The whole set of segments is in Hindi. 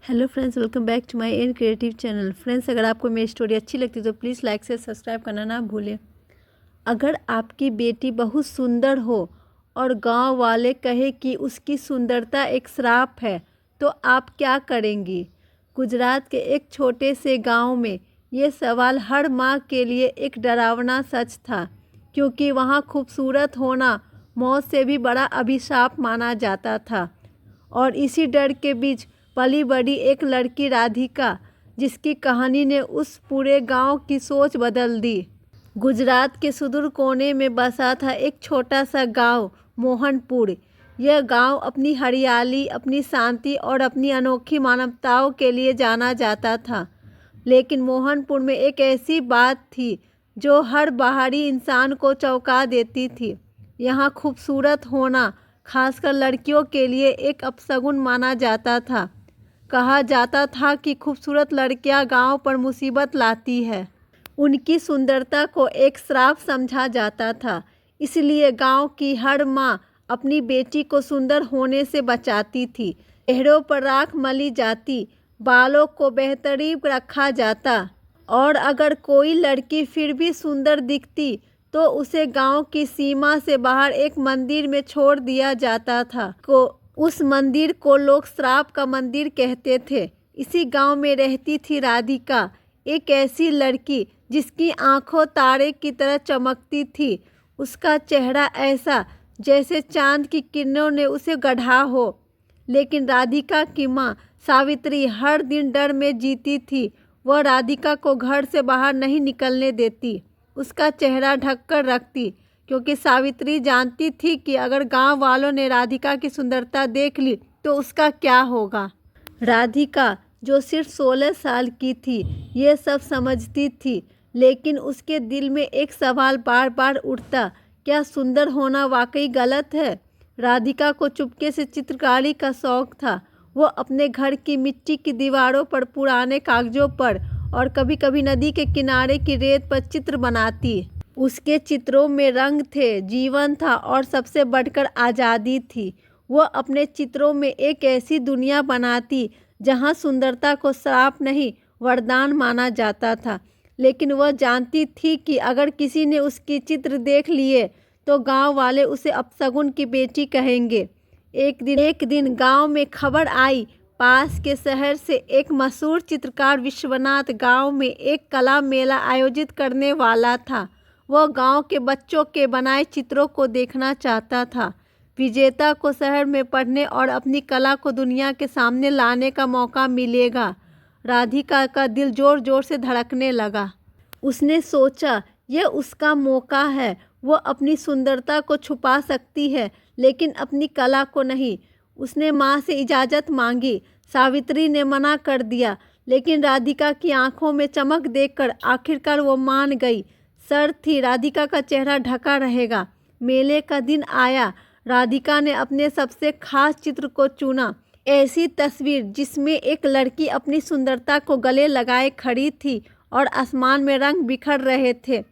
Hello friends, welcome back to my N creative channel. Friends, अगर आपको मेरी स्टोरी अच्छी लगती है तो प्लीज़ लाइक से सब्सक्राइब करना ना भूलें। अगर आपकी बेटी बहुत सुंदर हो और गांव वाले कहे कि उसकी सुंदरता एक श्राप है तो आप क्या करेंगी? गुजरात के एक छोटे से गांव में ये सवाल हर माँ के लिए एक डरावना सच था, क्योंकि वहाँ खूबसूरत होना मौत से भी बड़ा अभिशाप माना जाता था। और इसी डर के बीच पली बड़ी एक लड़की राधिका, जिसकी कहानी ने उस पूरे गांव की सोच बदल दी। गुजरात के सुदूर कोने में बसा था एक छोटा सा गांव मोहनपुर। यह गांव अपनी हरियाली, अपनी शांति और अपनी अनोखी मानवताओं के लिए जाना जाता था। लेकिन मोहनपुर में एक ऐसी बात थी जो हर बाहरी इंसान को चौंका देती थी। यहाँ खूबसूरत होना खासकर लड़कियों के लिए एक अपशगुन माना जाता था। कहा जाता था कि खूबसूरत लड़कियां गांव पर मुसीबत लाती है। उनकी सुंदरता को एक श्राप समझा जाता था। इसलिए गांव की हर माँ अपनी बेटी को सुंदर होने से बचाती थी। चेहरों पर राख मली जाती, बालों को बेहतरीन रखा जाता, और अगर कोई लड़की फिर भी सुंदर दिखती तो उसे गांव की सीमा से बाहर एक मंदिर में छोड़ दिया जाता था। उस मंदिर को लोग श्राप का मंदिर कहते थे। इसी गांव में रहती थी राधिका, एक ऐसी लड़की जिसकी आंखों तारे की तरह चमकती थी। उसका चेहरा ऐसा जैसे चांद की किरणों ने उसे गढ़ा हो। लेकिन राधिका की माँ सावित्री हर दिन डर में जीती थी। वह राधिका को घर से बाहर नहीं निकलने देती, उसका चेहरा ढककर रखती, क्योंकि सावित्री जानती थी कि अगर गांव वालों ने राधिका की सुंदरता देख ली तो उसका क्या होगा। राधिका, जो सिर्फ 16 साल की थी, ये सब समझती थी, लेकिन उसके दिल में एक सवाल बार बार उठता, क्या सुंदर होना वाकई गलत है? राधिका को चुपके से चित्रकारी का शौक था। वो अपने घर की मिट्टी की दीवारों पर, पुराने कागजों पर और कभी कभी नदी के किनारे की रेत पर चित्र बनाती। उसके चित्रों में रंग थे, जीवन था और सबसे बढ़कर आज़ादी थी। वो अपने चित्रों में एक ऐसी दुनिया बनाती जहाँ सुंदरता को श्राप नहीं, वरदान माना जाता था। लेकिन वह जानती थी कि अगर किसी ने उसकी चित्र देख लिए तो गांव वाले उसे अपशगुन की बेटी कहेंगे। एक दिन गांव में खबर आई, पास के शहर से एक मशहूर चित्रकार विश्वनाथ गांव में एक कला मेला आयोजित करने वाला था। वह गांव के बच्चों के बनाए चित्रों को देखना चाहता था। विजेता को शहर में पढ़ने और अपनी कला को दुनिया के सामने लाने का मौका मिलेगा। राधिका का दिल जोर जोर से धड़कने लगा। उसने सोचा, यह उसका मौका है। वो अपनी सुंदरता को छुपा सकती है, लेकिन अपनी कला को नहीं। उसने माँ से इजाज़त मांगी। सावित्री ने मना कर दिया, लेकिन राधिका की आंखों में चमक देखकर आखिरकार वो मान गई। शर्त थी, राधिका का चेहरा ढका रहेगा। मेले का दिन आया। राधिका ने अपने सबसे खास चित्र को चुना। ऐसी तस्वीर जिसमें एक लड़की अपनी सुंदरता को गले लगाए खड़ी थी और आसमान में रंग बिखर रहे थे।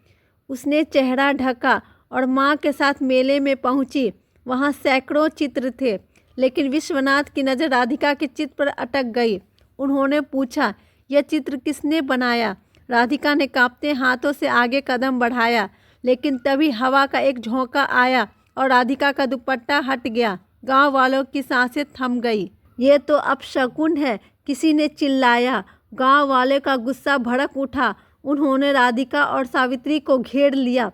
उसने चेहरा ढका और माँ के साथ मेले में पहुंची। वहाँ सैकड़ों चित्र थे, लेकिन विश्वनाथ की नज़र राधिका के चित्र पर अटक गई। उन्होंने पूछा, यह चित्र किसने बनाया? राधिका ने कांपते हाथों से आगे कदम बढ़ाया, लेकिन तभी हवा का एक झोंका आया और राधिका का दुपट्टा हट गया। गांव वालों की सांसें थम गई। ये तो अपशकुन है, किसी ने चिल्लाया। गांव वाले का गुस्सा भड़क उठा। उन्होंने राधिका और सावित्री को घेर लिया।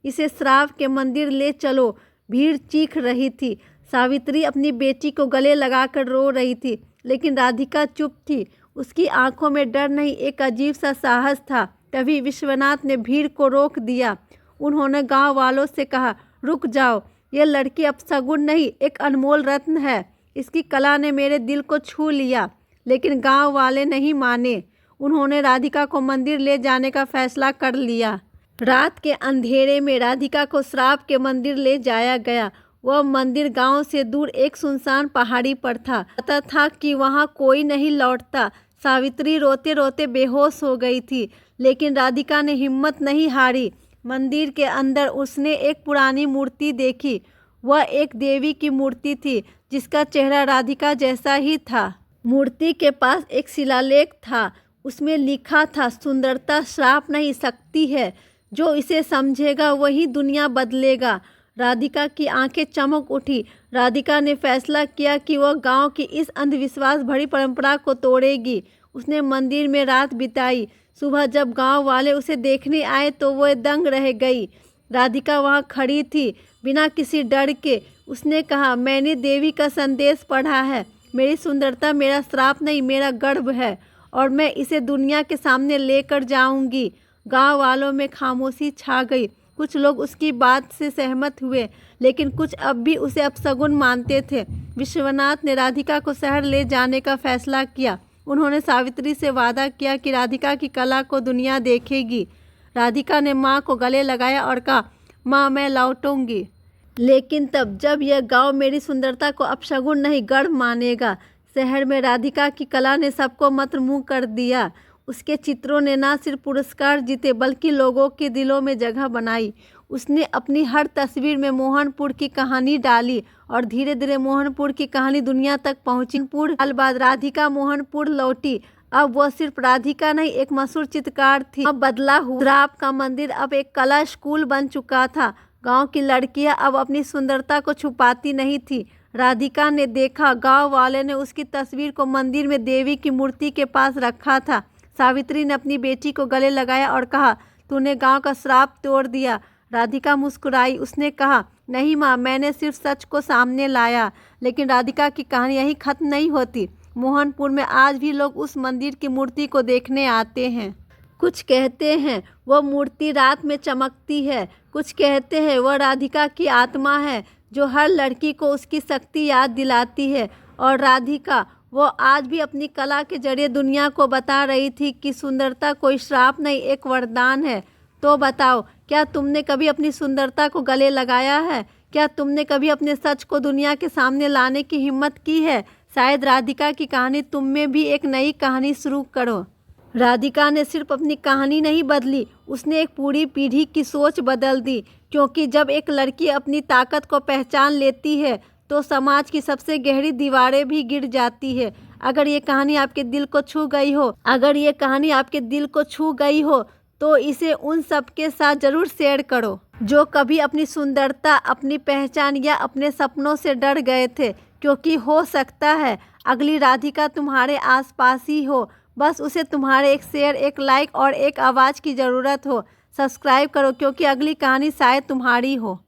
इसे श्राप के मंदिर ले चलो। भीड़ चीख रही थी। सावित्री अपनी बेटी को गले लगाकर रो रही थी, लेकिन राधिका चुप थी। उसकी आंखों में डर नहीं, एक अजीब सा साहस था। तभी विश्वनाथ ने भीड़ को रोक दिया। उन्होंने गांव वालों से कहा, रुक जाओ, यह लड़की अपशगुन नहीं, एक अनमोल रत्न है। इसकी कला ने मेरे दिल को छू लिया। लेकिन गांव वाले नहीं माने। उन्होंने राधिका को मंदिर ले जाने का फैसला कर लिया। रात के अंधेरे में राधिका को श्राप के मंदिर ले जाया गया। वह मंदिर गांव से दूर एक सुनसान पहाड़ी पर था। पता था कि वहां कोई नहीं लौटता। सावित्री रोते रोते बेहोश हो गई थी, लेकिन राधिका ने हिम्मत नहीं हारी। मंदिर के अंदर उसने एक पुरानी मूर्ति देखी। वह एक देवी की मूर्ति थी, जिसका चेहरा राधिका जैसा ही था। मूर्ति के पास एक शिलालेख था। उसमें लिखा था, सुंदरता श्राप नहीं, शक्ति है। जो इसे समझेगा वही दुनिया बदलेगा। राधिका की आंखें चमक उठी। राधिका ने फैसला किया कि वह गांव की इस अंधविश्वास भरी परंपरा को तोड़ेगी। उसने मंदिर में रात बिताई। सुबह जब गांव वाले उसे देखने आए तो वह दंग रह गई। राधिका वहां खड़ी थी, बिना किसी डर के। उसने कहा, मैंने देवी का संदेश पढ़ा है। मेरी सुंदरता मेरा श्राप नहीं, मेरा गर्व है, और मैं इसे दुनिया के सामने लेकर जाऊंगी। गांव वालों में खामोशी छा गई। कुछ लोग उसकी बात से सहमत हुए, लेकिन कुछ अब भी उसे अपशगुन मानते थे। विश्वनाथ ने राधिका को शहर ले जाने का फैसला किया। उन्होंने सावित्री से वादा किया कि राधिका की कला को दुनिया देखेगी। राधिका ने माँ को गले लगाया और कहा, माँ, मैं लौटूंगी, लेकिन तब जब यह गांव मेरी सुंदरता को अपशगुन नहीं, गर्व मानेगा। शहर में राधिका की कला ने सबको मंत्रमुग्ध कर दिया। उसके चित्रों ने न सिर्फ पुरस्कार जीते बल्कि लोगों के दिलों में जगह बनाई। उसने अपनी हर तस्वीर में मोहनपुर की कहानी डाली और धीरे धीरे मोहनपुर की कहानी दुनिया तक पहुंची। साल बाद राधिका मोहनपुर लौटी। अब वह सिर्फ राधिका नहीं, एक मशहूर चित्रकार थी। अब बदला हुआ श्राप का मंदिर अब एक कला स्कूल बन चुका था। गांव की लड़कियां अब अपनी सुंदरता को छुपाती नहीं थी। राधिका ने देखा, गांव वाले ने उसकी तस्वीर को मंदिर में देवी की मूर्ति के पास रखा था। सावित्री ने अपनी बेटी को गले लगाया और कहा, तूने गांव का श्राप तोड़ दिया। राधिका मुस्कुराई। उसने कहा, नहीं माँ, मैंने सिर्फ सच को सामने लाया। लेकिन राधिका की कहानी यहीं खत्म नहीं होती। मोहनपुर में आज भी लोग उस मंदिर की मूर्ति को देखने आते हैं। कुछ कहते हैं वह मूर्ति रात में चमकती है, कुछ कहते हैं वह राधिका की आत्मा है जो हर लड़की को उसकी शक्ति याद दिलाती है। और राधिका, वो आज भी अपनी कला के जरिए दुनिया को बता रही थी कि सुंदरता कोई श्राप नहीं, एक वरदान है। तो बताओ, क्या तुमने कभी अपनी सुंदरता को गले लगाया है? क्या तुमने कभी अपने सच को दुनिया के सामने लाने की हिम्मत की है? शायद राधिका की कहानी तुम में भी एक नई कहानी शुरू करो। राधिका ने सिर्फ अपनी कहानी नहीं बदली, उसने एक पूरी पीढ़ी की सोच बदल दी। क्योंकि जब एक लड़की अपनी ताकत को पहचान लेती है तो समाज की सबसे गहरी दीवारें भी गिर जाती है। अगर ये कहानी आपके दिल को छू गई हो, तो इसे उन सब के साथ ज़रूर शेयर करो जो कभी अपनी सुंदरता, अपनी पहचान या अपने सपनों से डर गए थे। क्योंकि हो सकता है अगली राधिका तुम्हारे आसपास ही हो। बस उसे तुम्हारे एक शेयर, एक लाइक और एक आवाज़ की ज़रूरत हो। सब्सक्राइब करो, क्योंकि अगली कहानी शायद तुम्हारी हो।